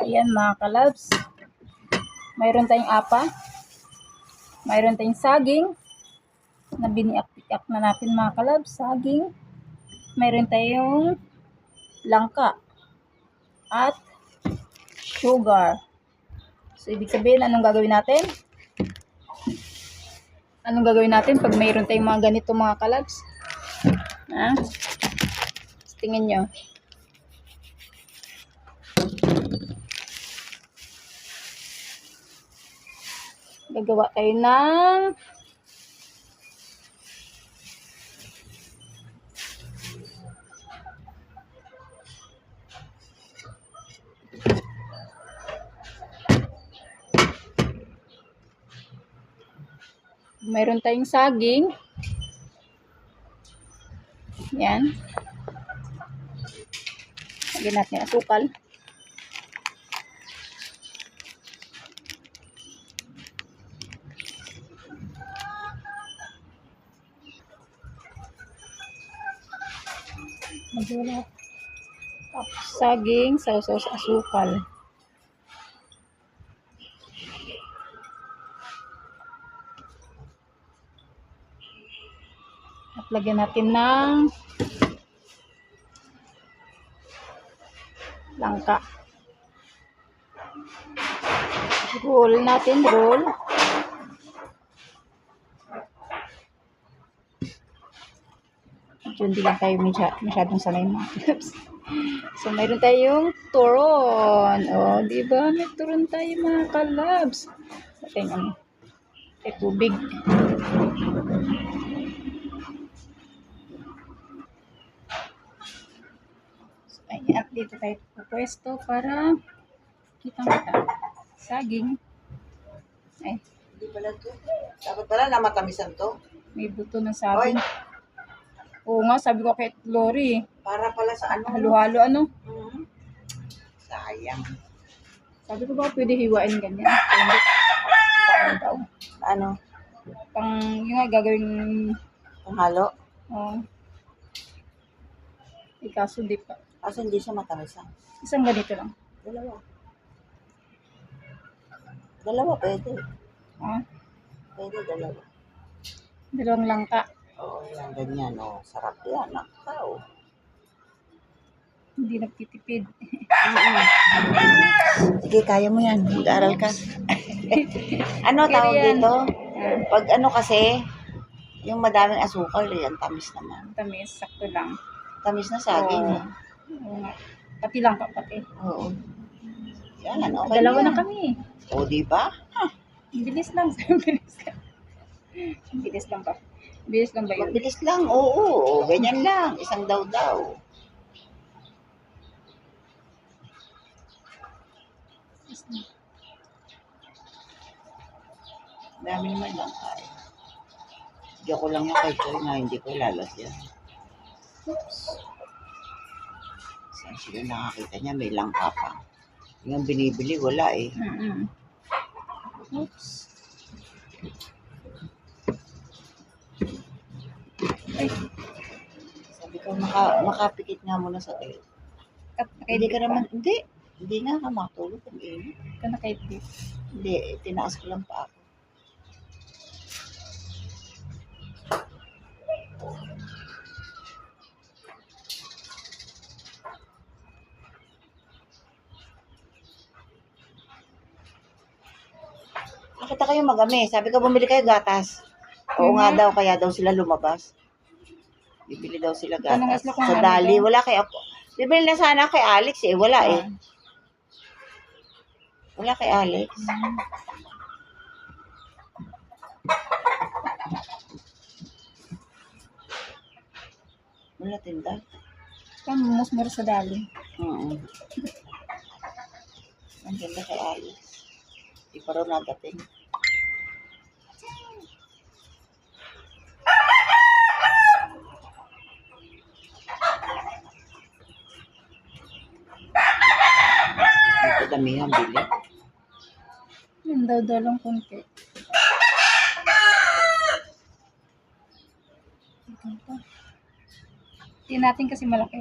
Ayan mga kalabs. Mayroon tayong apa. Mayroon tayong saging na biniak-iak na natin mga kalabs. Saging. Mayroon tayong langka. At sugar. So, ibig sabihin, anong gagawin natin? Anong gagawin natin pag mayroon tayong mga ganito mga kalabs? Ha? Tingin nyo. Gagawa tayo ng mayroon tayong saging. Yan. Lagyan natin yung asukal. Magulat. Tapos saging, sausaw sa asukal. At lagyan natin ng langka. Roll natin, roll. Medyo hindi lang tayo masyadong sanay mga clubs. So, mayroon tayong turon. O, diba? May turon tayo mga kalabs. Ating tubig. So, ayan. Dito tayo pupwesto para kitang-kita. Saging. Ay. Hindi pala to. Dapat pala na matamisan to. May buto ng saging. Oo nga, sabi ko kay Lori. Para pala sa ano. Halo-halo ano? Sayang. Sabi ko ba pwede hiwain ganyan? Hindi. Paano daw? Ano? Yung nga gagawing Panghalo? oh. Ikaso di pa. Kasi hindi siya matamisan. Isang ganito lang. Dalawa pwede. Ah, Pwede dalawa. dalawang langka. Oo, yan ganyan. Oh. Sarap yan. Nakaw. Hindi nagtitipid. Sige, kaya mo yan. Mag-aaral ka. Ano tawag dito? Pag ano kasi, yung madaming asukal, yan, tamis naman. Tamis, sakto lang. Tamis na saging. Oo. Oo nga. Pati langka pati. Oo. Yan, okay Dalawa yan. na kami. O, diba? Ang bilis lang. Ang bilis lang. Ang bilis lang ba? Bilis lang ba yun? Mabilis lang, oo. Ganyan lang. Isang daw-daw. Dami naman lang kaya. Diyan ko lang yung kay Choy na hindi ko lalagyan. Oops. Saan sila nakakita niya? May langka pa. Yung binibili, wala eh. Oops. Ay. Sabi ko, makapikit nga muna sa tayo. Hindi ka naman, hindi nga ka matulog ang init. Ka nakaidip. Hindi, tinaas ko lang pa ako. Nakita kayo magami. Sabi ko, bumili kayo gatas. Oo nga daw, kaya daw sila lumabas. Bibili daw sila gatas. Sa Dali, wala kay ako. Bibili na sana kay Alex eh, wala eh. Wala kay Alex. Wala tinda. Musmur sa Dali. Ang ganda kay Alex. Di pa rin nagating. Ito damihan bili. Yung daw lang konti. Ito. Hindi natin kasi malaki.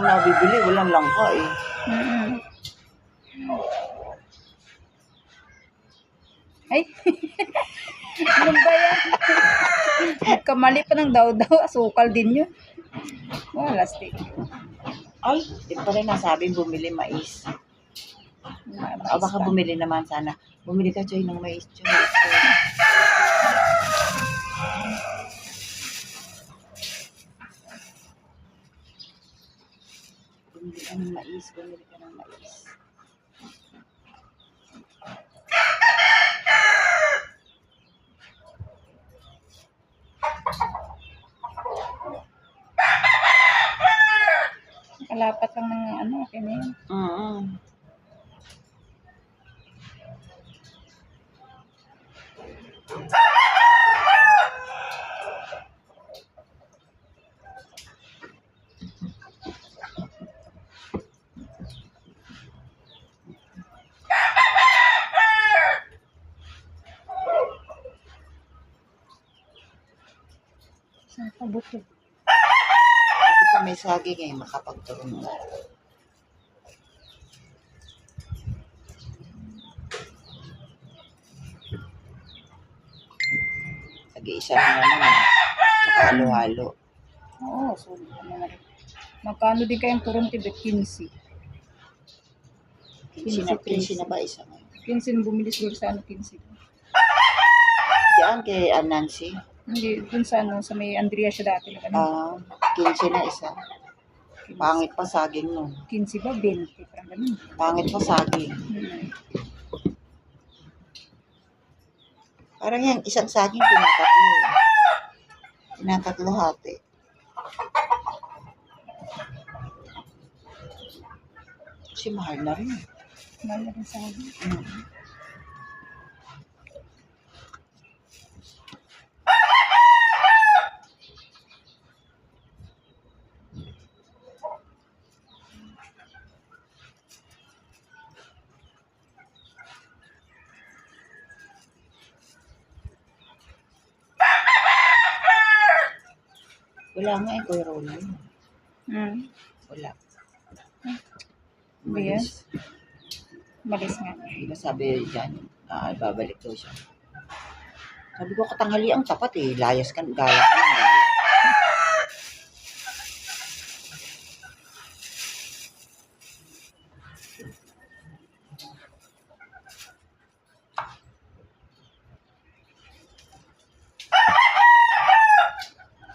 ang nabibili, walang langka eh. Mm. Ay, ano ba yan? Kamali pa ng daw-daw, asukal din yun. Lastik. Ay, di pa rin nasabing bumili mais. Baka bumili naman sana. Bumili ka, Choy, ng mais, Choy. Bumili ka ng mais, bumili ka ng mais. Kalapat lang ng ano, okay na yun. Saan pa buto? Sabi ko may saging eh, makapagturong na. Nag-iisa lang naman eh. Tsaka halo-halo. Oo, so ano na rin. Magkano din kayang turong tibet? 15. 15 na ba isa ngayon? 15 yung bumili siguro sa ano, 15. Diyan kay Nancy. Hindi, dun sa ano, sa may Andrea siya dati. Ano? 15 na isa. Pangit pa saging nun. 15 ba? 20. Parang ganun. Pangit pa saging. Parang yung isang saging tinatatlo. Tinatatlo hati. Kasi mahal na rin. Mahal na rin sa akin. Wala nga eh, Kuya Roland. Wala. Malis. Malis nga. Diba sabi dyan, babalik daw siya. Sabi ko, katanghali ang tapat eh. Layas ka, gala ka ng gala.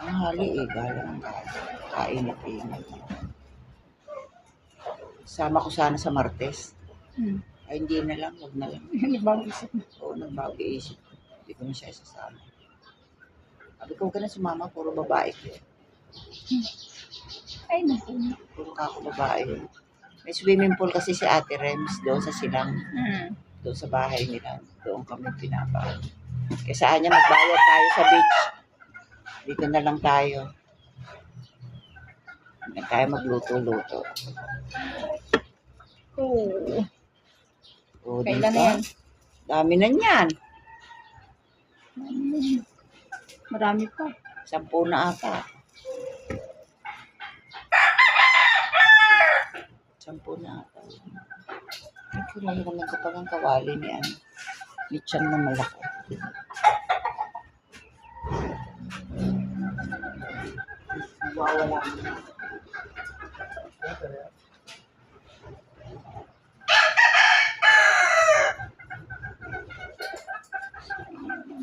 Ang hali eh, gala ng gala. Kainit-init. Sama ko sana sa Martes. Ay, hindi na lang, huwag na lang. Nagbago isip mo. Oo, nagbago isip. Hindi ko na siya isasama. Sabi ko, huwag ka na sumama, puro babae ko. Ay, naku. Puro ka ako babae. May swimming pool kasi si Ate Rems doon sa silang, doon sa bahay nila. Doon kami pinapa. Kaya saan niya magbayad tayo sa beach. Dito na lang tayo. Hindi tayo magluto-luto. Oo. O, Kailan diba? na yan? Dami na niyan. Marami pa. 10 na ata. 10 na ata. Ito lang naman kapag ang kawali ni ano. Ni Chan na malaki. Wawala.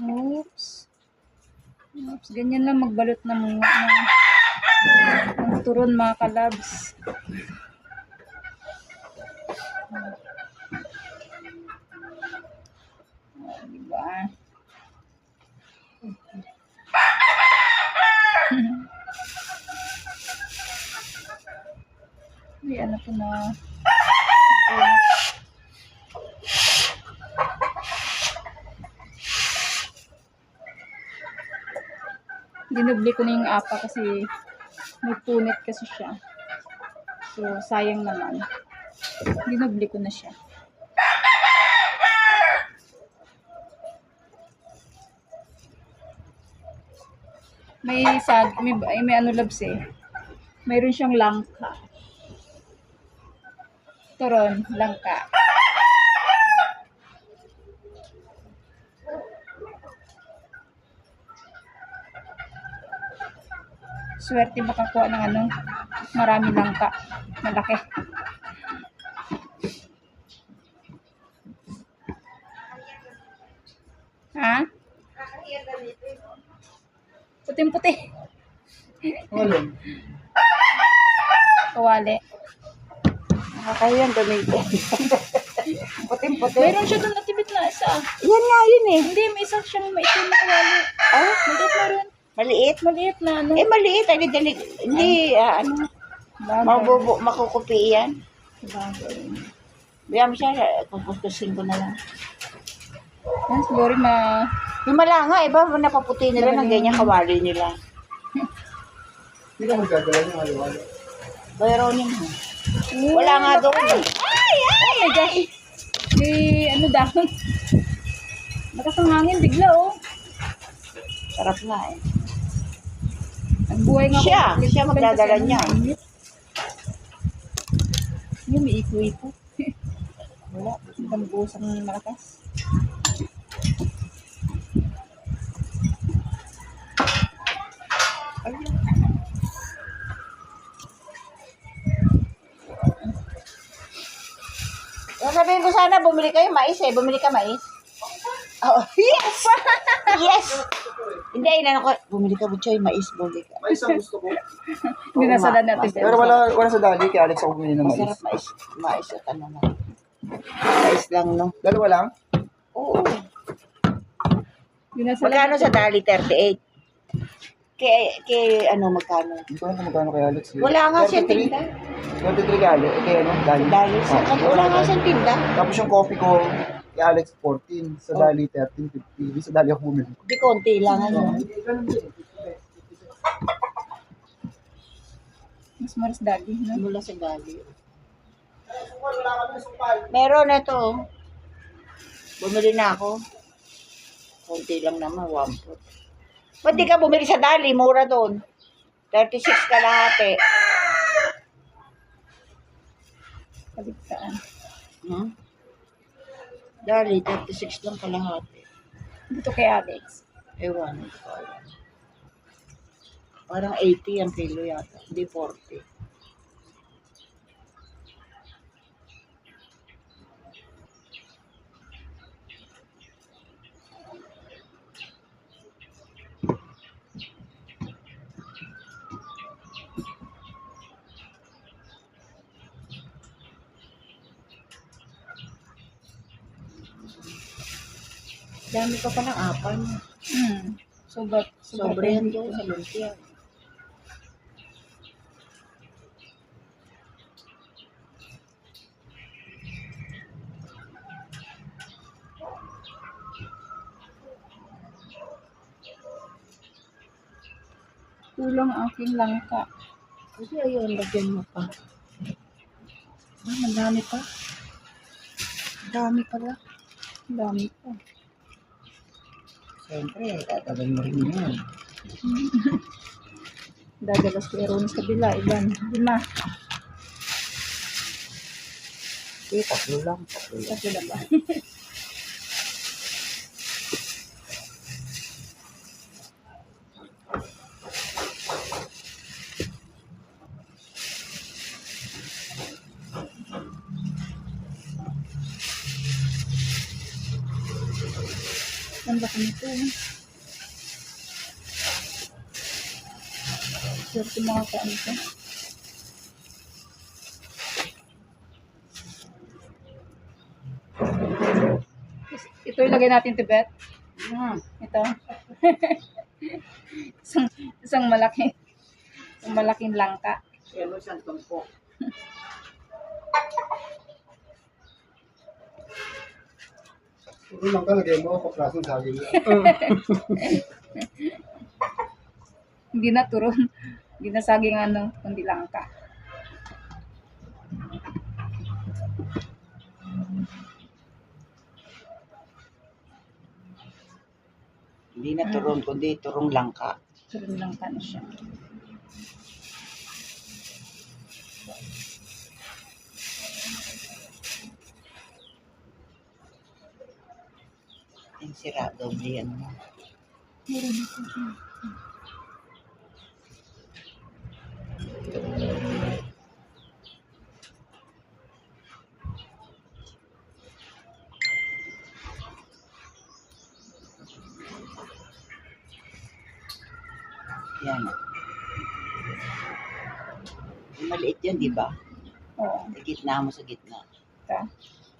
Oops. Oops. Ganyan lang magbalot ng turon mga kalabs. Diba? Ay, ano po na. Dinubli ko na yung apa kasi may punit kasi siya. So, sayang naman. Dinubli ko na siya. May ano labs eh. Mayroon siyang langka. Turon, langka. Swerte makakuha ng ano, marami langka. Malaki. Ha? Puting-puti. Wala. Kawali. Nakakahiyan gamitin. Puting-puti. Mayroon siya doon natibit na isa. Yan nga yun eh. Hindi, may isa siyang maitim na kawali. Ah, Maliit na rin. maliit. Maliit na ano. Eh, maliit. Hindi, ano, makukupi yan. Bagay. Biyam siya, kukuskusin ko na lang. Yan, siguro Yung malanga, iba, napaputi nila ng ganyan kawali nila. Hindi ka magdadala ng halo-halo. Mayroon yun. Wala nga doon. Ay! Oh my gosh! May ano dahon. Lakas ng hangin bigla oh. Sarap na eh. Nagbuhay nga ako. Siya magdadala niya. Yung may iko-iko. Wala. Ibang buhos ang malakas. Sabihin ko sana, bumili kayo mais eh. Bumili ka mais. Oh, yes! Yes! Hindi, inano ko. Bumili ka, Butchoy, mais. Bumili ka. Mais ang gusto ko. Binasalan natin. Pero wala sa dali, kaya Alex ako bumili ng mais. Masarap mais. Mais at ano na. Mais lang, no? Dalawa lang? Oo. Binasalan Magkano natin. sa dali? 38. Kay ano, magkano? Hindi ko alam kung magkano kay Alex. Wala nga siyang 33? tinda. 23 kaya kaya ano, dali. Dali. Wala nga siyang tinda. Tapos yung coffee ko, kay Alex 14. Sa dali 13.50. Hindi sa dali ako bumili. Di konti lang ano. Ganun din. Mas maras dali. No? Mula sa dali. Meron ito. Bumili na ako. Konti lang naman, 1 foot. Ba't di ka bumili sa dali? Mura doon. 36 kalahati. Kaligtaan. Hmm? Dali, 36 lang kalahati. Dito kay Alex. Ewan. Parang 80 ang kilo yata. Hindi 40. Dami pa ng apal. Sobre yan doon sa lumpia. Kulang ang aking langka. Kasi ayun, lagyan mo pa. Ah, madami pa. Dami pala. Ang dami pa. Siyempre, tatagal mo rin yan. Dadalas ko eron sa kabila. Iban. 5. Eh, tatlo lang. Tatlo lang. Kasi na ba? Ang laki nito. Swerte mga kaan ko. Ito ilagay natin Tibet. Ito. isang malaki. Isang malaking langka. Yan mo siyang tumpo. Siguro lang ka, lagay mo, kaprasong saging. Hindi na turon. Hindi na saging ano, kundi langka. Hindi na turong, kundi turong langka. Turon langka na siya. Yung sira, doble yan mo. Meron ako dyan. Yan. Yung maliit yan, di ba? Oo. Sa gitna mo, sa gitna. Ta.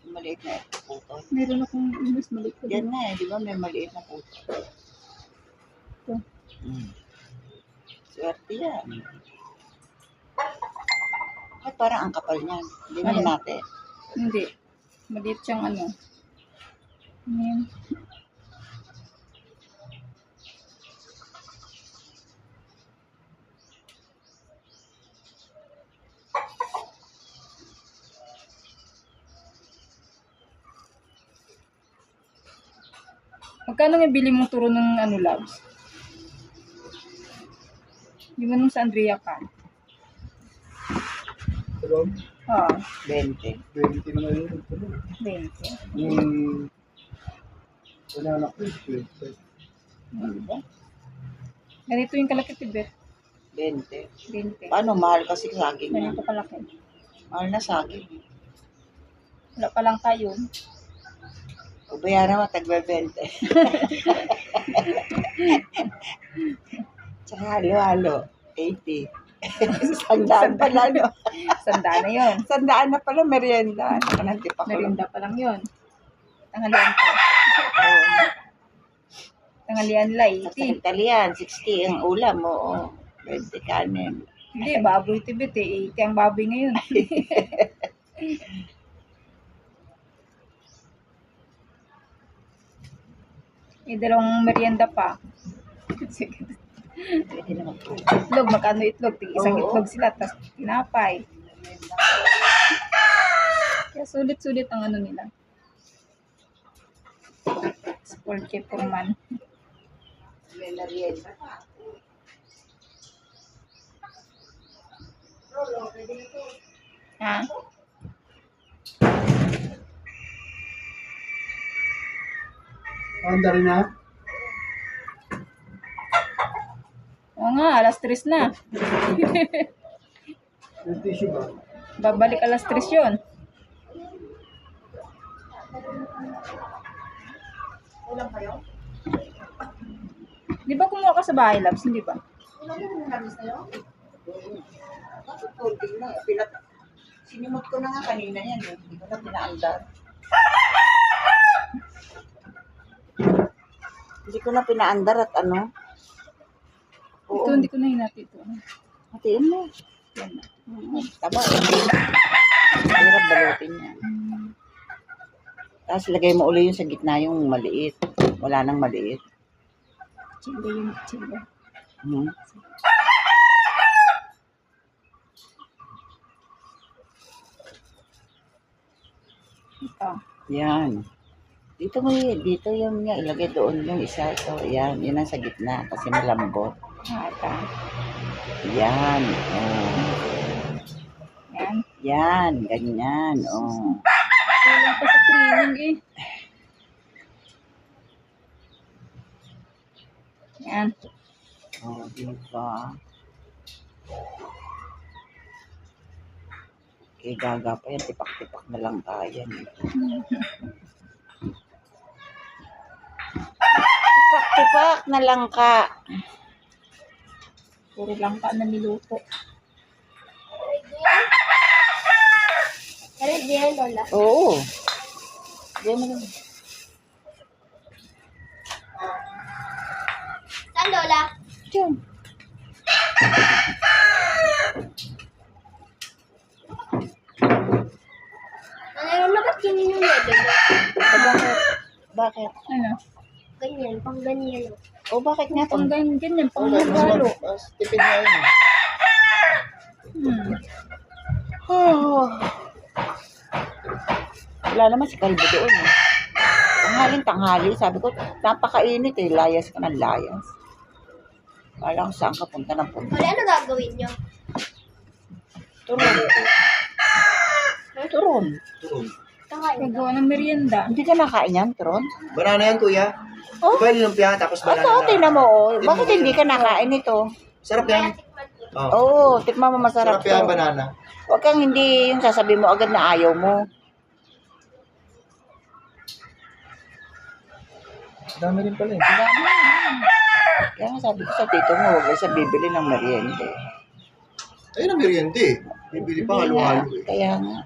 Yung maliit na puto. Meron akong mas maliit ko Yan din. nga eh, di ba? May maliit na puto. Ito. Swerte yan. Ay, parang ang kapal niyan. Hindi mo Ano? natin. Hindi. Maliit siyang ano. Ano yan? Magkano nga bili mong turo ng ano, Labs? Di ba nung sa Andrea ka? Pero, Ah, 20. 20 na ngayon. 20. Yung anak ko, 20. Diba? Ganito yung kalaki, Tibet. 20. 20. Paano? Mahal kasi saging yan. Ganito kalaki. Mahal na saging. Wala pa lang tayo. O bayaran mo, tagba 20. Tsaka halo-halo, 80. Sandaan pala, no? Sandaan na yun. Sandaan na pala, merienda. Kananti pa ko. Merinda pa lang yun. Tanghalian pa. Tanghalian la, Sa 80. Italian, 60 ang ulam mo. 20 kanin. Hindi, baboy Tibet eh. 80 ang baboy ngayon. Dalawang merienda pa. Pwede naman po. Itlog, magkano itlog? Isang Oo. itlog sila, tapos tinapay. Kaya sulit-sulit ang ano nila. Spoiled kay Purman. May merienda pa. Ha? Handa rin na? Oo nga, alas 3 na. Yung tissue ba? Babalik alas 3 yun. Di ba kumuha ka sa bahay, Labs? Hindi ba? Bakit konti na? Sinimot ko na nga kanina yan. Hindi ko na pinaandar. Hindi ko na pinaandar at ano. Ito, hindi ko na hinati ito. Hatiin mo. Yan na. Tama. Hirap balutin yan. Tapos lagay mo ulit yung sa gitna yung maliit. Wala nang maliit. Chile yun, chile. Hmm. Ito. Yan. Dito yung nga ilagay doon yung isa. Ito, yan. Yan ang sa gitna kasi malambot. Ata. Yan. Oh. Yan. Yan. Ganyan. Oh. Kulang pa sa training eh. Yan. Oh, diba? Okay, gaga pa yan. Tipak-tipak na lang tayo. Tipak-tipak na lang ka. Puro lang pa na niluto. Pero di yan, Lola. Oo. Diyan mo lang. Saan, Lola? Diyan. Ano, ba't ganyan yung level mo? Bakit? Bakit? Ano? Ganyan, pang ganyan. O bakit nga? Pang ganyan, pang Mas halo. mas tipid na yun. Oh. Wala naman si Kalbo doon. Eh. Tanghali, sabi ko, napakainit eh. Layas ka ng layas. Kala ko saan ka punta ng punta. Lola, ano gagawin nyo? Turon. Turon. Turun. Kakain. Gagawa ng merienda. Hindi ka nakain yan, Tron? Banana yan, kuya. Oh? Diba yung lumpia, tapos banana Oo, na. tingnan mo, oh. Tingnan Bakit mo hindi yan. ka nakain ito? Sarap yan. Oh. Oo, tikman mo, masarap Sarap yan, to. banana. Huwag kang hindi yung sasabihin mo agad na ayaw mo. Dami rin pala eh. Kaya nga sabi ko sa tito mo, huwag kayo sa bibili ng meriende. Ayun ang meriende. Bibili pa halo-halo eh. Kaya nga.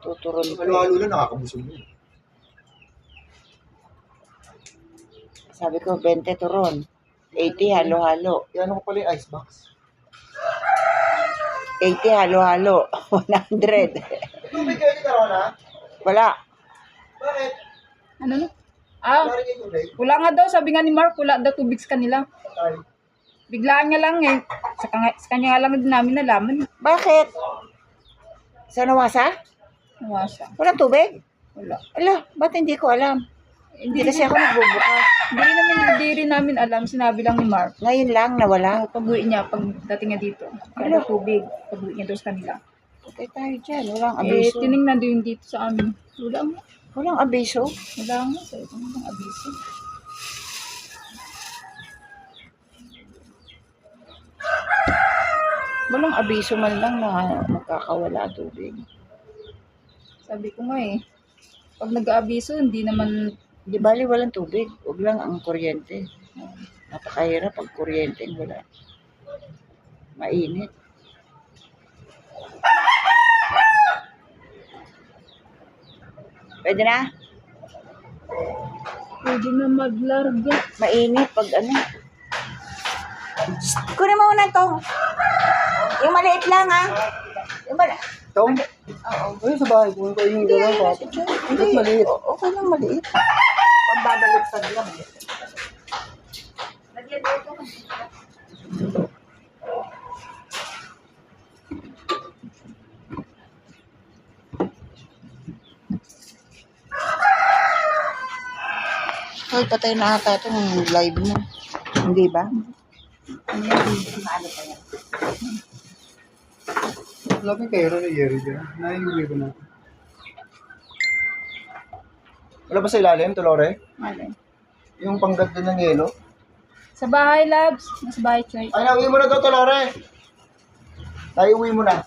Tuturon ko. Halo-halo lang nakakabusog mo. Sabi ko, 20 turon. 80 halo-halo. Yan ako pala yung icebox. 80 halo-halo. 100. Tubig kayo ni Carona? Wala. Bakit? Ano na? Ah, Wala rin kayo tubig? wala nga daw. Sabi nga ni Mark, wala daw tubig sa kanila. Ay. Biglaan nga lang eh. Sa kanya nga lang din namin nalaman. Bakit? Sa Nawasa? Nawasa. Walang tubig? Wala. Ala, ba't hindi ko alam? Hindi kasi ako nagbubukas. Hindi rin namin alam. Sinabi lang ni Mark. Ngayon lang, nawala. Pag-uwi niya, pagdating niya dito. Wala tubig. Pag-uwi niya doon sa kanila. Okay tayo dyan. Walang Eh, abiso. tinignan din dito sa amin. Wala nga. Walang abiso. Wala nga. Sabi ko ng abiso. Walang abiso man lang na magkakawala tubig. Sabi ko nga eh. Pag nag-aabiso, hindi naman. Di bali walang tubig. Huwag lang ang kuryente. Napakahirap pag kuryente wala. Mainit. Pwede na? Pwede na maglarga. Mainit pag ano. Kunin mo muna to. Yung maliit lang ha. Yung maliit. Ito? Oo. Ayun sa bahay ko. Yung gano'n pa. Hindi. maliit. Okay lang maliit. Pagbabalagtad lang. Lagyan dito. Ay, patay na ata itong live mo. Hindi ba? Ano pa yan? Laki kayo ni Jerry dyan. Naiuwi ko natin. Wala ba sa ilalim, Tulore? Alin. Yung pangganda ng yelo? Sa bahay, Labs. Nasa bahay, Choy. Ay, nauwi mo na to, Tulore! Naiuwi mo na.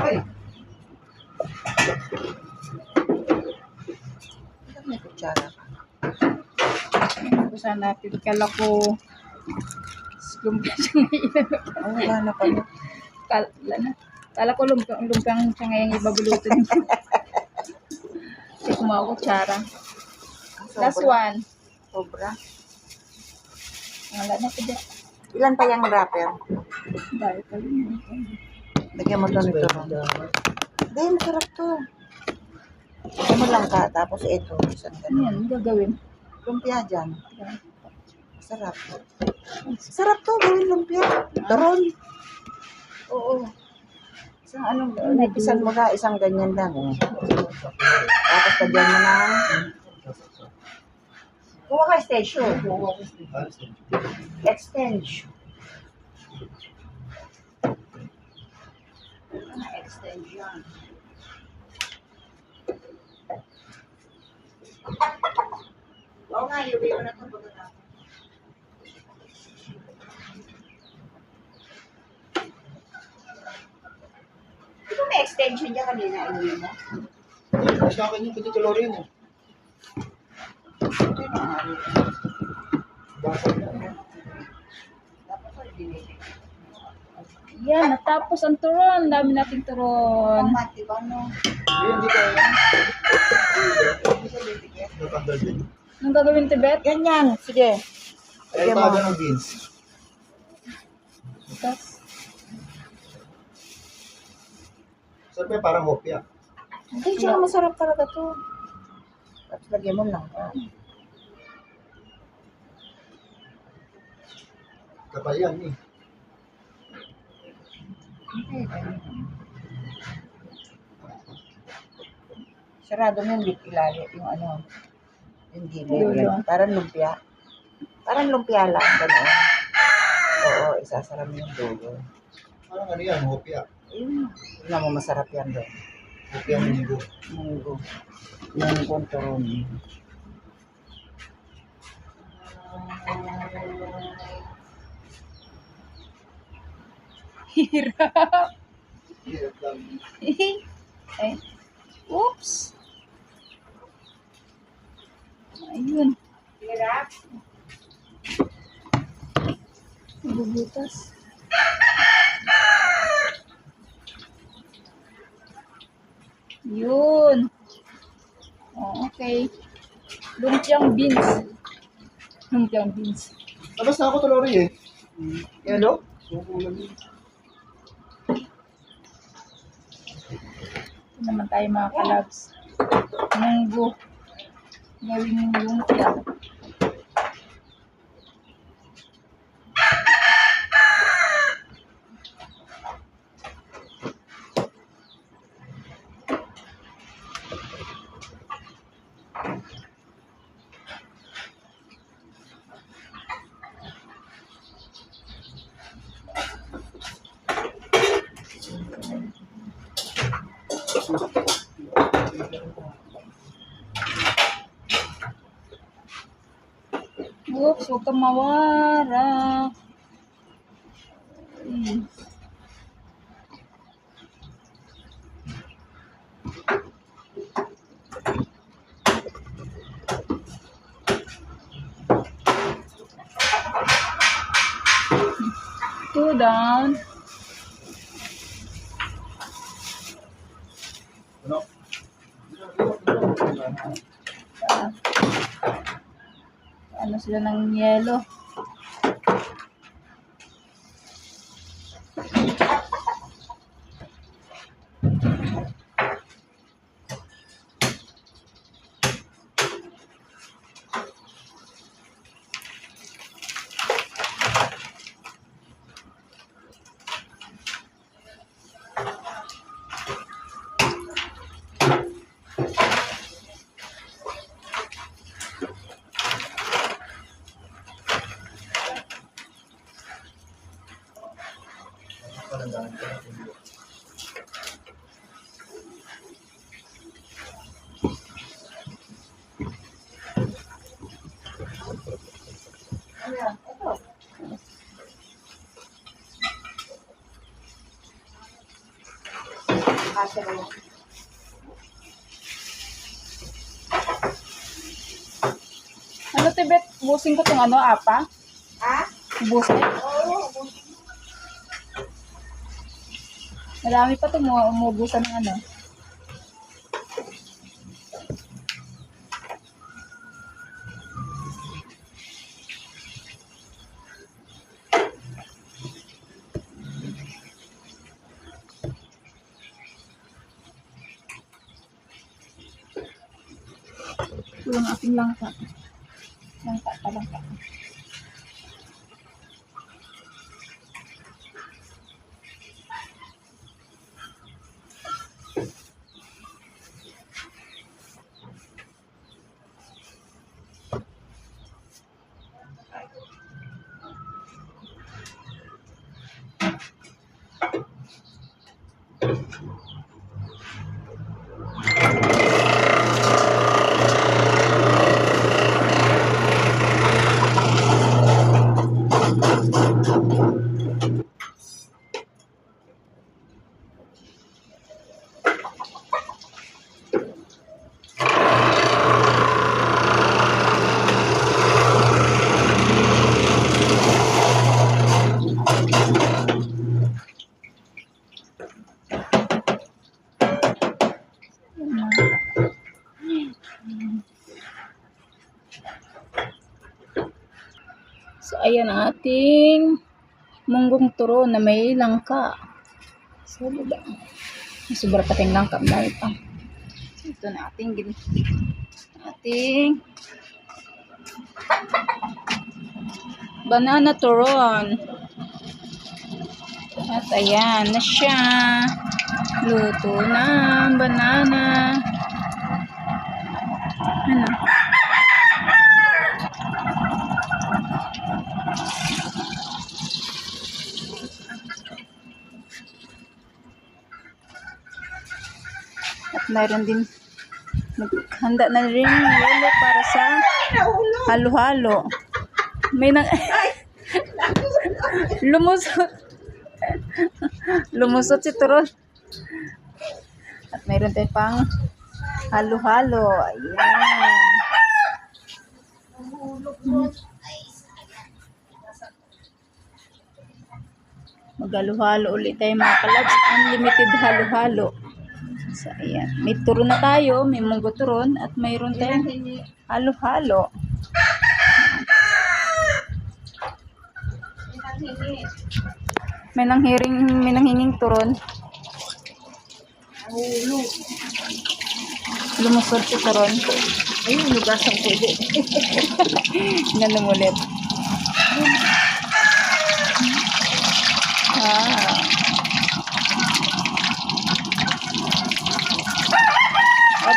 Ay! May kutsara ka. Kung saan natin. Kala ko. Lumpia siya ngayon. Ay, wala na pala. Kala ko lumpiang siya ngayon ibabulutin. Kasi kumawa ko tsara. Last one. Sobra. Wala na ko dyan. Ilan pa yung wrapper? Dahil pa yun. Lagyan mo to nito. Hindi, masarap to. Lagyan mo lang ka, tapos ito. Isang Ano yan? ganun. Ano gagawin? Lumpia dyan. Sarap. Sarap to, gawin lumpia. Turon. Oo. Isang anong, isang mo na, isang ganyan lang. Tapos lagyan mo na. Kuha ka extension. Extension. Extension. Oo nga, yung mo na ito. Di ba may extension niya kanina, inuwi mo? Sa akin yung petitolori mo. Ito yung mga ano. Basag na. Dapat ko dinili. Yan, natapos ang turon. Dami nating turon. Pamati ba, no? Hindi kaya. Hindi siya bibigyan. Natanggal din. Anong gagawin, Tibet? Ganyan, sige. Ay, Sige mo. taga ng beans. Tapos, Sabi parang hopya. Hindi, siya masarap talaga to. Tapos lagyan mo lang. Kapal yan eh. Sarado mo yung lip ilalim, yung ano, yung gilid. Dulo. Yan. Parang lumpia. Parang lumpia lang, gano'n. Oo, isasara mo yung dulo. Parang ano yan, hopya. Ayun, tignan mo, masarap yan doon. Hopya munggo. Munggo. Munggo turon. hirap. Hirap lang. Ay, oops. Ayun. Hirap. Nabubutas. Yun. Oh, okay. Lumpiang beans. Lumpiang beans. Tapos na ako tulori eh. Yan o? Suko lang yun. Ito naman tayo mga kalabs. Munggo. Gawing lumpia. Oops, huwag kang mawara. Two down. Ano? Ano sila ng yelo? Palandahan ko. Ano yan? Ito. Kasya ba yan? Ano, Tibet? Busin ko tong ano, apa? Ha? Busin? Oo. Marami pa itong umubusan ng ano. Ito ang aking langka. Langka pa, langka. So, ayan ang ating munggong turo na may langka. So, diba? Sobra pating langka. Dahil pa. So, ito na ating banana turon. At ayan na siya. Luto na ang banana. Ano? At mayroon din naghanda na rin lolo para sa halo-halo. May nang lumusot. Lumusot si Turon. At mayroon tayong pang halo-halo. Ayan. Mag-halo-halo ulit tayo mga kalabs. Unlimited halo-halo. So, ayan. May turon na tayo. May munggo turon. At mayroon tayong halo-halo. May nanghinging turon. Lumusot si turon. Ayun, lugasang pwede. Nalumulit. Ah.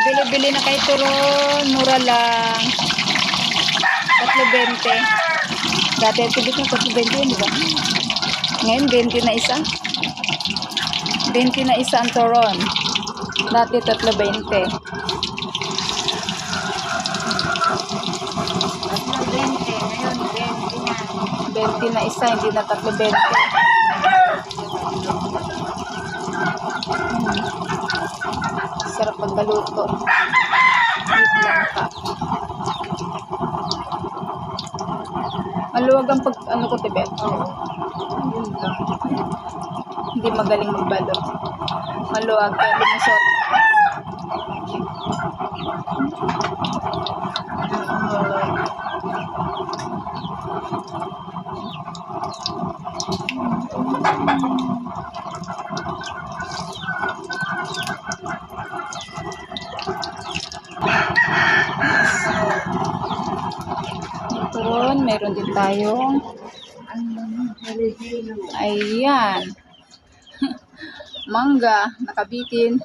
Bili-bili na kay turon. Mura lang. 3.20. Dati ang tibit ng 3.20 yun, diba? Ngayon, 20 na isa. 20 na isa ang turon. Dati 3.20. 20 na isa, hindi na 3.20. Sarap pagkaluto. Wait lang ka. Maluwag ang pag, ano ko, Tibet? Oo. Hindi magaling magbalot. Maluwag kaya lumusot. Turon, meron din tayong ayan mangga, nakabitin,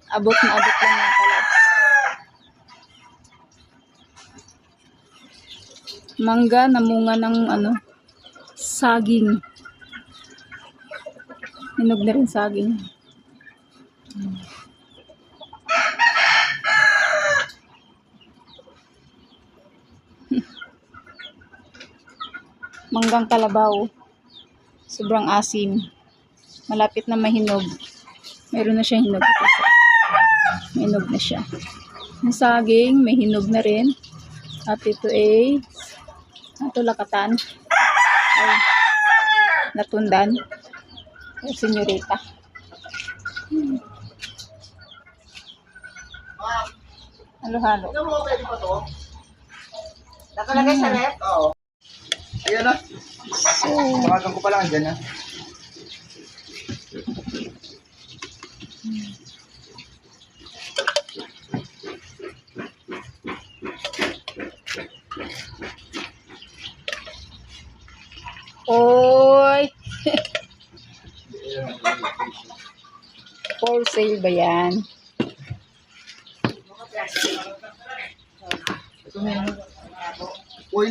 abot na abot lang ng kalabs. Mangga na munga ng ano, saging. Hinog na rin saging. Manggang kalabaw. Sobrang asim. Malapit na mahinog. Meron na siya hinog. May hinog na siya. Ang saging, may hinog na rin. At ito ay lakatan. Ay, natundan. Ay, senyorita. Halo-halo. Nakalagay sa rep? Oo. Ayan na. So, Tawagan ko pa lang dyan na. oy! For sale ba yan? Ito na yun. Uy.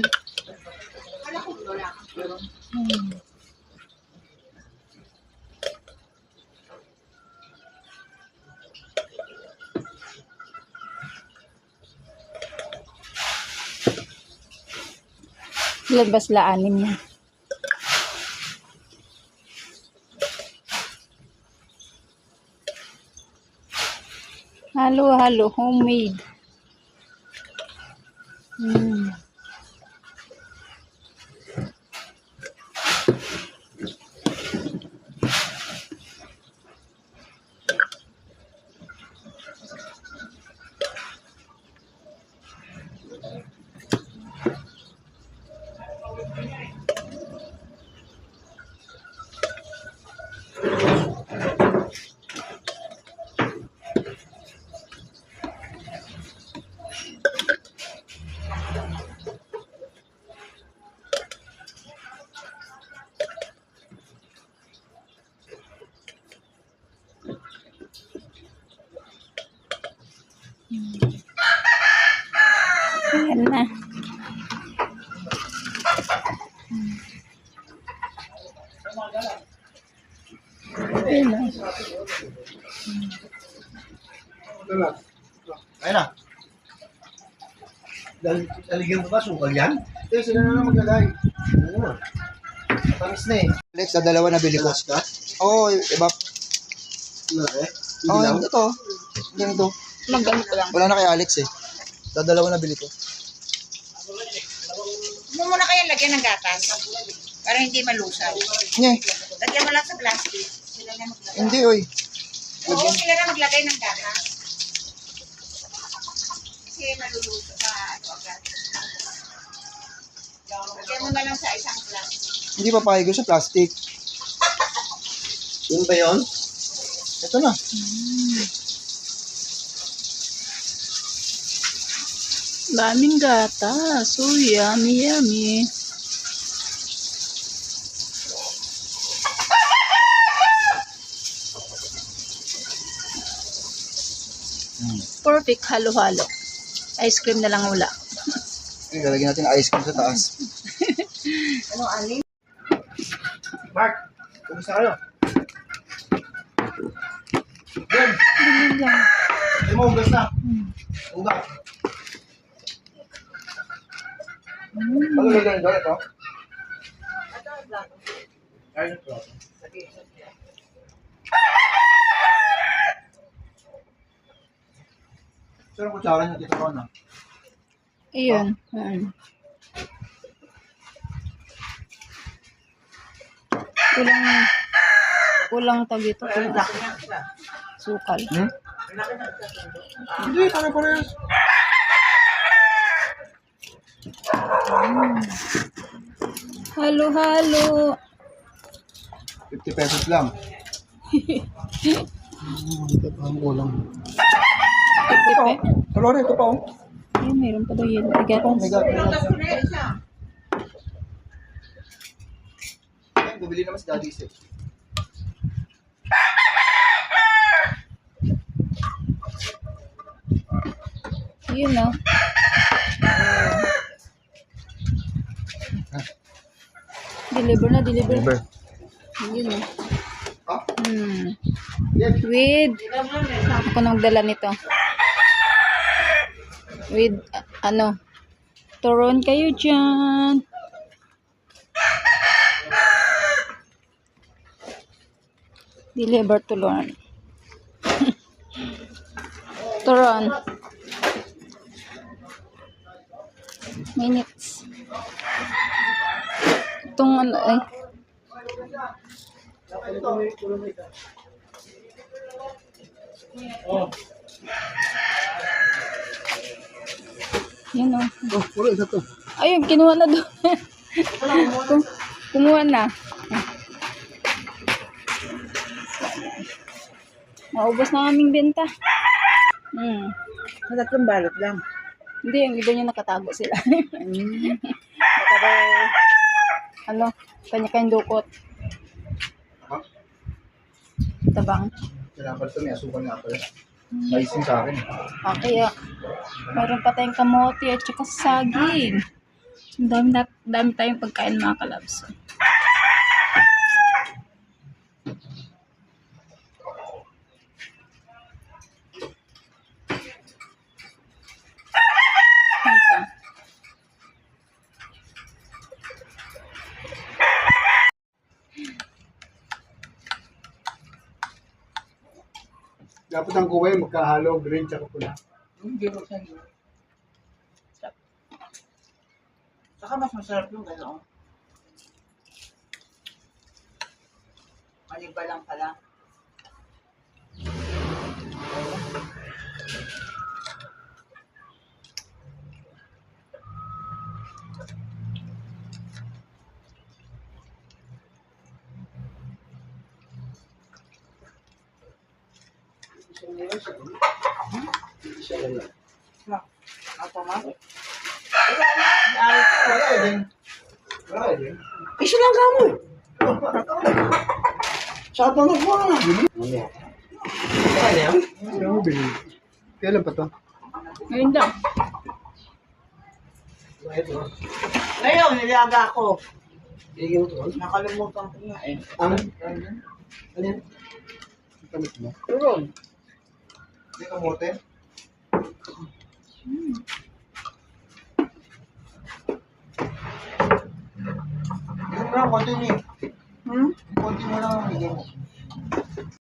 Labas la anim na. Halo-halo, homemade. Ayan na. Ayan na. Ayun na. Daligyan ko ba? Sukal yan? Kaya sila na lang maglagay. Oo. Tamis na eh. Alex, sa dalawa na bili ko. Oo, iba. Oo, ito. Ganito. Mag-ano ko lang. Wala na kay Alex eh. Sa dalawa na bili ko. Ano muna kaya lagyan ng gatas? Para hindi malusaw. Nye, Lagyan mo lang sa plastic. Sila na maglagay. hindi oy. Oo, sila na maglagay ng gatas. Kasi malulusaw ka ano agad. Lagyan mo na lang sa isang plastic. Hindi papayag ko sa plastic. Yun ba yun? Ito na. Daming gata. So yummy, yummy. Perfect halo-halo. Ice cream na lang wala. Lalagyan natin ice cream sa taas. Ano, anin? Mark, kumusta kayo? Good. Ganun lang. Hindi mo ugas na. Ugas. Ano lagyan ko ito? Ay, ito. Saan ang kutsara niyo dito ko na? Ayun. Kulang tag ito. Sukal. Hindi, pare-parehas. Halo-halo. 50 pesos lang. Ito pa ang kulang. Ito pa. Kalori, ito pa oh. Ayun, meron pa daw yun. Oh my God. Ayun, bumili naman si Daddy Isip. Yun, no? Deliver na, deliver. Yun, no? Ha? With, ako na magdala nito. With, turon kayo dyan. Deliver to Lauren. Turon. Minutes. Itong ay. Yan o. Oh, puro isa to. Ayun, kinuha na doon. Kumuha na. Naubos na aming benta. Tatlong balot lang. Hindi, yung iba niya nakatago sila. Baka daw, kanya-kanyang dukot. Ha? Tabang. Kailangan pala ito, may asukal nga pala. Naising sa akin. Kaya, mayroon pa tayong kamote at saka saging. Dami tayong pagkain mga kalabs. Ito. Dapat ang kuway magkahalo, green tsaka pula. Hindi mo siya yun. Saka mas masarap yung gano'n. Maniba lang pala. Isa lang yan. Ako ma? Wala din. Wala din. Isa lang ka mo. Sa pangit mo na. Mamaya. Kaya yan? Kaya mo bilhin. Kailan pa to? Ngayon daw. Ito. Ngayon, nilaga ako. Iyong to. Nakalimutan ko na eh. Ang? Ano yan? Ang tamis mo? Turon. Hindi kamote? Yung lang, konti ni. Hmm? Konti mo lang ang bigay mo.